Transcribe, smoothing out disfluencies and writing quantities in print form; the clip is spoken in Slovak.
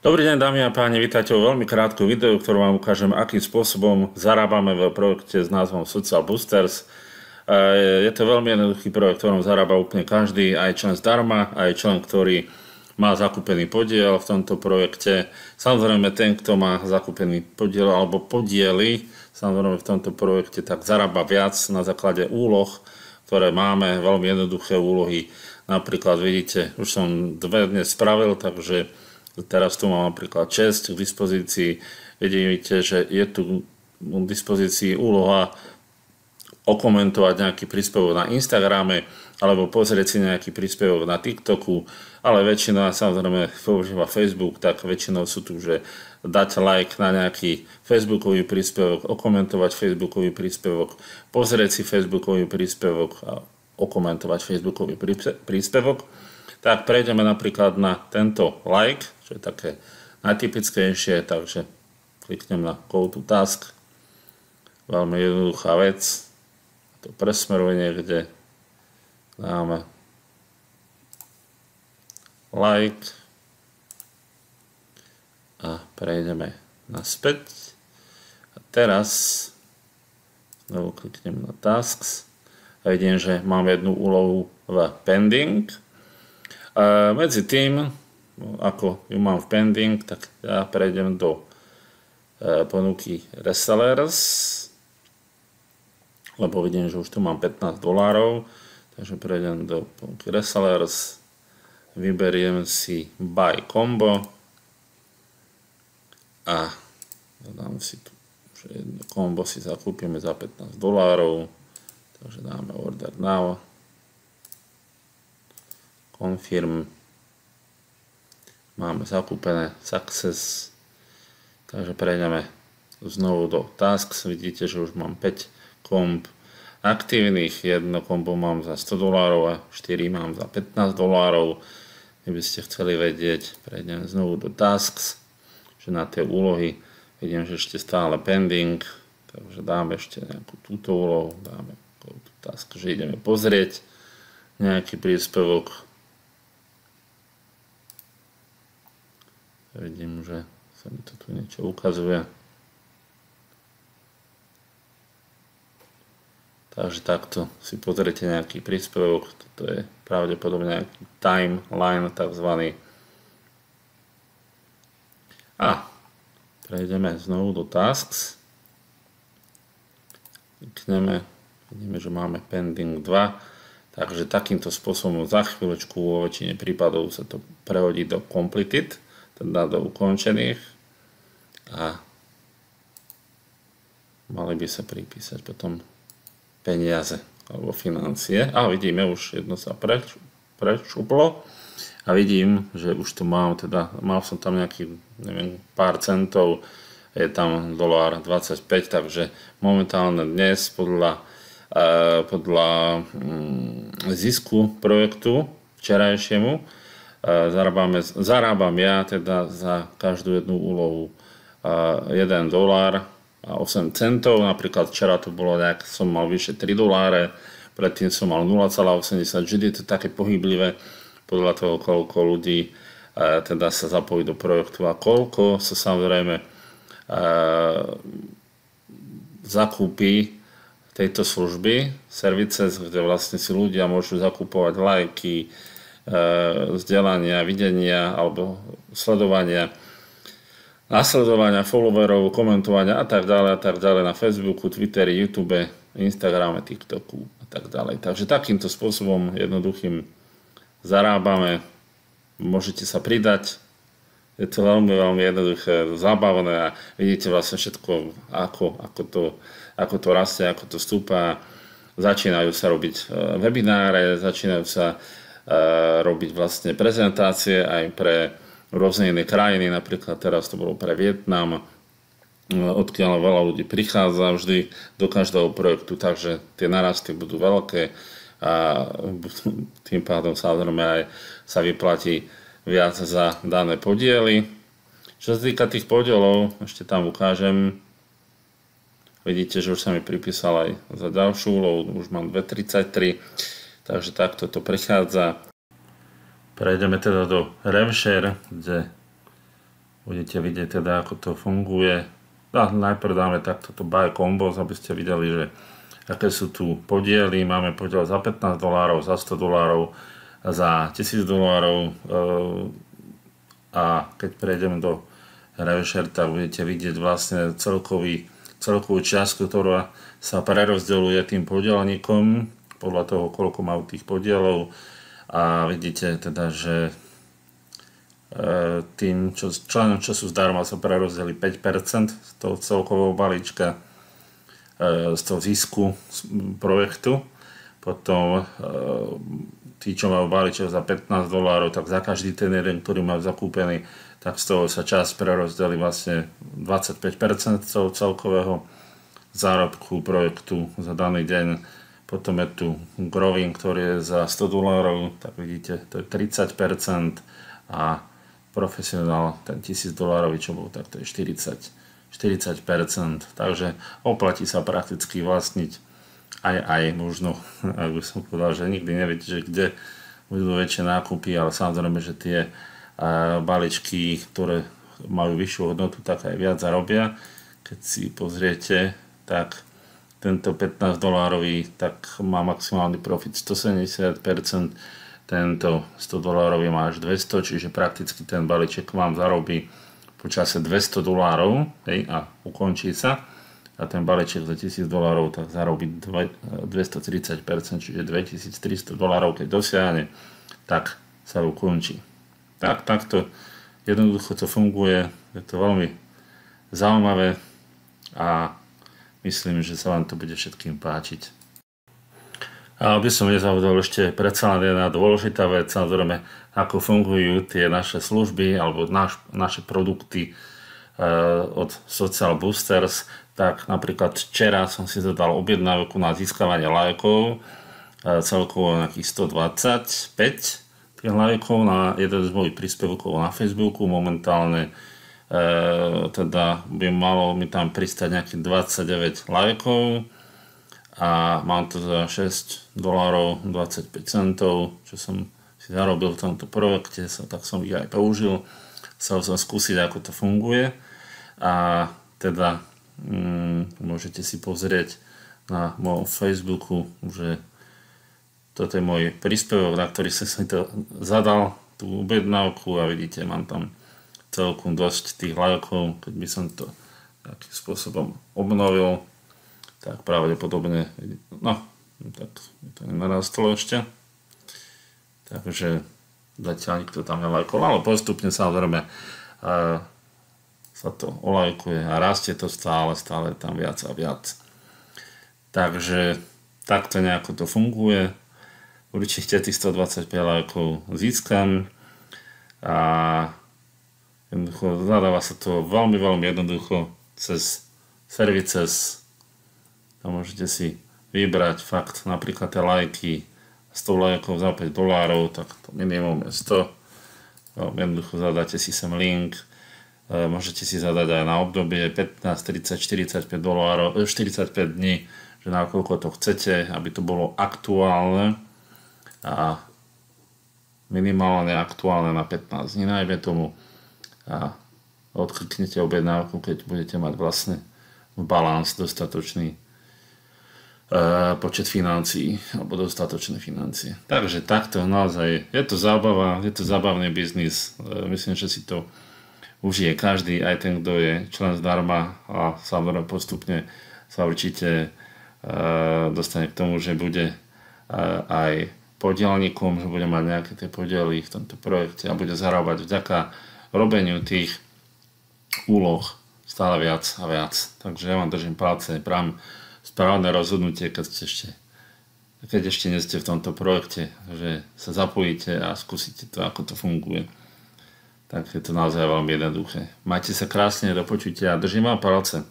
Dobrý deň, dámy a páni, vítajte vo veľmi krátku videu, ktorú vám ukážem, akým spôsobom zarábame v projekte s názvom Social Boosters. Je to veľmi jednoduchý projekt, ktorom zarába úplne každý, aj člen zdarma, aj člen, ktorý má zakúpený podiel v tomto projekte. Samozrejme, ten, kto má zakúpený podiel alebo podiely, samozrejme v tomto projekte, tak zarába viac na základe úloh, ktoré máme, veľmi jednoduché úlohy. Napríklad vidíte, už som dve dnes spravil, takže teraz tu mám napríklad 6 k dispozícii. Vidíte, že je tu k dispozícii úloha okomentovať nejaký príspevok na Instagrame alebo pozrieť si nejaký príspevok na TikToku, ale väčšina samozrejme používa Facebook, tak väčšinou sú tu, že dať like na nejaký Facebookový príspevok, okomentovať Facebookový príspevok, pozrieť si Facebookový príspevok a okomentovať Facebookový príspevok. Tak prejdeme napríklad na tento like, čo je také najtypickejšie, takže kliknem na Go to Task. Veľmi jednoduchá vec. To presmerovanie, kde dáme like a prejdeme naspäť. A teraz znovu kliknem na Tasks a vidím, že mám jednu úlohu v pending. Medzi tým, ako ju mám v pending, tak ja prejdem do ponuky Resellers, lebo vidím, že už tu mám $15, takže prejdem do ponuky Resellers, vyberiem si Buy Combo a dám si tu, že jedno kombo si zakúpime za $15, takže dáme Order Now. Confirm. Máme zakúpené Success. Takže prejdeme znovu do Tasks. Vidíte, že už mám 5 komb aktívnych. Jedno kombo mám za $100 a 4 mám za $15. Keby ste chceli vedieť, prejdem znovu do Tasks. Že na tie úlohy vidím, že ešte stále pending. Takže dáme ešte nejakú túto úlohu. Dáme Task, že ideme pozrieť nejaký príspevok. Vidím, že sa mi to tu niečo ukazuje. Takže takto si pozrite nejaký príspevok. Toto je pravdepodobne nejaký timeline takzvaný. A prejdeme znovu do Tasks. Klikneme. Vidíme, že máme pending 2. Takže takýmto spôsobom za chvíľočku vo väčšine prípadov sa to prehodí do completed, teda do ukončených a mali by sa pripísať potom peniaze alebo financie. A vidíme, už jedno sa prečuplo a vidím, že už tu mám, teda mal som tam nejaký, neviem, pár centov, je tam $25, takže momentálne dnes podľa zisku projektu včerajšiemu zarábam ja teda za každú jednu úlohu $1 a 8 centov. Napríklad včera to bolo nejak, som mal vyše $3, predtým som mal 0,80. Vždy je to také pohyblivé podľa toho, koľko ľudí teda sa zapojí do projektu a koľko sa samozrejme zakúpi tejto služby, services, kde vlastne si ľudia môžu zakúpovať lajky, vzdelania, videnia alebo sledovania, nasledovania followerov, komentovania a tak ďalej na Facebooku, Twitteri, YouTube, Instagrame, TikToku a tak ďalej. Takže takýmto spôsobom jednoduchým zarábame, môžete sa pridať, je to veľmi, veľmi jednoduché, zábavné a vidíte vlastne všetko, ako to rastie, ako to stúpa. Začínajú sa robiť webináre, začínajú sa robiť vlastne prezentácie aj pre rôzne iné krajiny, napríklad teraz to bolo pre Vietnam, odkiaľ veľa ľudí prichádza vždy do každého projektu, takže tie narasty budú veľké a tým pádom samozrejme aj sa vyplatí viac za dané podiely. Čo sa týka tých podielov, ešte tam ukážem. Vidíte, že už sa mi pripísal aj za ďalšiu úlohu, už mám 2,33. Takže takto to prechádza. Prejdeme teda do RevShare, kde Budete vidieť teda, ako to funguje. Najprv dáme takto to buy combos, aby ste videli, že aké sú tu podiely. Máme podiel za $15, za $100, za $1000 a keď prejdem do Revshare, tak budete vidieť vlastne celkovú čiastku, ktorá sa prerozdeľuje tým podielníkom podľa toho, koľko majú tých podielov a vidíte teda, že tým členom, čo sú zdarma, sa prerozdeli 5% z toho celkového balíčka, z toho zisku projektu. Potom tí, čo majú balíček za $15, tak za každý ten jeden, ktorý majú zakúpený, tak z toho sa časť prerozdeli vlastne 25% z toho celkového zárobku projektu za daný deň. Potom je tu growing, ktorý je za $100, tak vidíte, to je 30% a profesionál, ten $1000, čo bol, tak to je 40%. Takže oplatí sa prakticky vlastniť aj možno, ak by som povedal, že nikdy neviete, že kde budú väčšie nákupy, ale samozrejme, že tie balíčky, ktoré majú vyššiu hodnotu, tak aj viac zarobia. Keď si pozriete, tak tento $15 tak má maximálny profit 170%, tento $100 má až 200, čiže prakticky ten balíček vám zarobí po čase $200, hej, a ukončí sa. A ten balíček za $1000 tak zarobí 230%, čiže $2300, keď dosiahne, tak sa ukončí. Takto jednoducho to funguje, je to veľmi zaujímavé a myslím, že sa vám to bude všetkým páčiť. A aby som nezabudol ešte predsa len jedna dôležitá vec, samozrejme, ako fungujú tie naše služby alebo naše produkty od Social Boosters, tak napríklad včera som si zadal objednávku na získavanie lajkov, celkovo nejakých 125 tých lajkov na jeden z mojich príspevkov na Facebooku. Momentálne teda by malo mi tam pristať nejakých 29 lajkov a mám to za $6.25, čo som si zarobil v tomto projekte, tak som ich aj použil. Chcel som skúsiť, ako to funguje a teda môžete si pozrieť na mojom Facebooku, že toto je môj príspevok, na ktorý som si to zadal, tú objednávku a vidíte, mám tam celkom dosť tých lajkov. Keď by som to takým spôsobom obnovil, tak pravdepodobne, no, tak to nenarastlo ešte. Takže zatiaľ nikto tam nelajkoval, ale postupne samozrejme sa to olajkuje a rastie to stále tam viac a viac. Takže takto nejako to funguje. Určite tých 125 lajkov získam a jednoducho zadáva sa to veľmi jednoducho cez Services. Tam môžete si vybrať fakt napríklad tie lajky, 100 lajkov za $5, tak to minimum je 100. Jednoducho zadáte si sem link, môžete si zadať aj na obdobie 15, 30, $45, 45 dní, že nakoľko to chcete, aby to bolo aktuálne a minimálne aktuálne na 15 dní, najmä tomu, a odkliknete objednávku, keď budete mať vlastne balans dostatočný počet financií alebo dostatočné financie. Takže takto naozaj je to zábava, je to zábavný biznis. Myslím, že si to užije každý, aj ten, kto je člen zdarma a samozrejme postupne sa určite dostane k tomu, že bude aj podielnikom, že bude mať nejaké tie podiely v tomto projekte a bude zarábať vďaka robeniu tých úloh stále viac a viac. Takže ja vám držím palce, prajem správne rozhodnutie, keď ešte nie ste v tomto projekte, že sa zapojíte a skúsite to, ako to funguje. Tak je to naozaj veľmi jednoduché. Majte sa krásne, do počutia a držím vám palce.